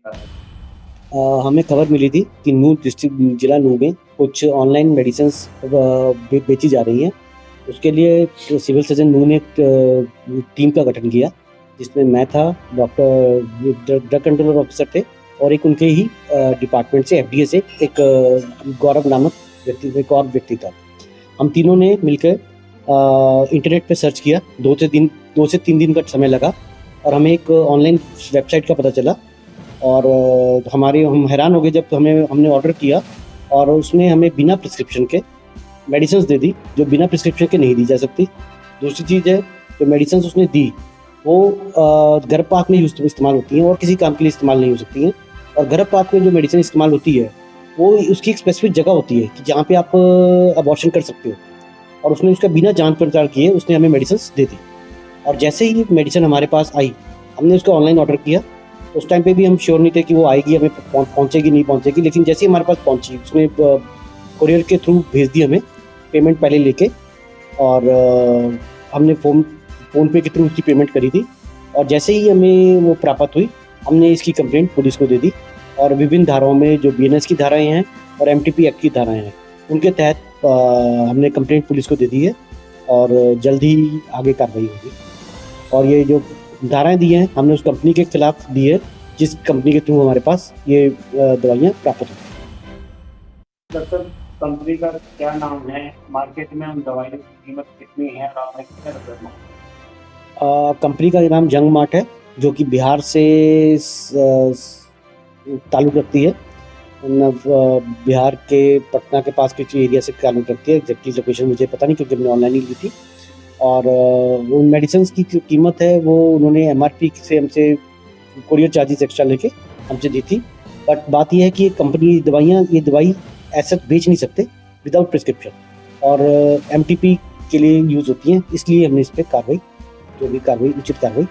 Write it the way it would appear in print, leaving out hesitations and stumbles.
हमें खबर मिली थी कि नूह डिस्ट्रिक्ट जिला नूह में कुछ ऑनलाइन मेडिसिन्स बेची जा रही हैं। उसके लिए सिविल सर्जन नूह ने एक टीम का गठन किया, जिसमें मैं था, डॉक्टर ड्रग कंट्रोलर ऑफिसर थे और एक उनके ही डिपार्टमेंट से एफडीए से एक गौरव नामक एक और व्यक्ति था। हम तीनों ने मिलकर इंटरनेट पे सर्च किया। 2 से 3 दिन का समय लगा और हमें एक ऑनलाइन वेबसाइट का पता चला और हम हैरान हो गए जब हमने ऑर्डर किया और उसने हमें बिना प्रिस्क्रिप्शन के मेडिसिन्स दे दी, जो बिना प्रिस्क्रिप्शन के नहीं दी जा सकती। दूसरी चीज़ है, जो मेडिसिन्स उसने दी वो गर्भपात में इस्तेमाल होती हैं और किसी काम के लिए इस्तेमाल नहीं हो सकती हैं। और गर्भपात में जो मेडिसिन इस्तेमाल होती है वो उसकी एक स्पेसिफिक जगह होती है कि जहाँ पे आप अबॉर्शन कर सकते हो, और उसने उसका बिना जांच पड़ताल किए उसने हमें मेडिसिन्स दे दी। और जैसे ही मेडिसिन हमारे पास आई, हमने उसका ऑनलाइन ऑर्डर किया। तो उस टाइम पे भी हम श्योर नहीं थे कि वो आएगी, हमें पहुँचेगी नहीं पहुँचेगी, लेकिन जैसे ही हमारे पास पहुँची उसने कोरियर के थ्रू भेज दी हमें, पेमेंट पहले लेके, और हमने फ़ोन पे के थ्रू उसकी पेमेंट करी थी। और जैसे ही हमें वो प्राप्त हुई, हमने इसकी कंप्लेंट पुलिस को दे दी और विभिन्न धाराओं में जो बीएनएस की धाराएँ हैं और एमटीपी एक्ट की धाराएँ हैं, उनके तहत हमने कंप्लेंट पुलिस को दे दी है और जल्द ही आगे कार्रवाई होगी। और ये जो धाराएँ दी हैं हमने उस कंपनी के खिलाफ दी है जिस कंपनी के थ्रू हमारे पास ये दवाइयाँ प्राप्त हुई। दरअसल कंपनी का क्या नाम है, मार्केट में उन दवाइयों की कीमत कितनी है और आपने कितने रुपए में? कंपनी का नाम जंग मार्ट है, जो कि बिहार से ताल्लुक़ रखती है। बिहार के पटना के पास किसी एरिया से ताल्लुक़ रखती है। एग्जैक्टली लोकेशन मुझे पता नहीं क्योंकि हमने ऑनलाइन ही ली थी। और उन मेडिसिन्स की जो कीमत है वो उन्होंने एमआरपी से हमसे कोरियर चार्जेस एक्स्ट्रा लेके हमसे दी थी। बट बात यह है कि ये दवाई ऐसा बेच नहीं सकते विदाउट प्रिस्क्रिप्शन, और एमटीपी के लिए यूज़ होती हैं, इसलिए हमने इस पे उचित कार्रवाई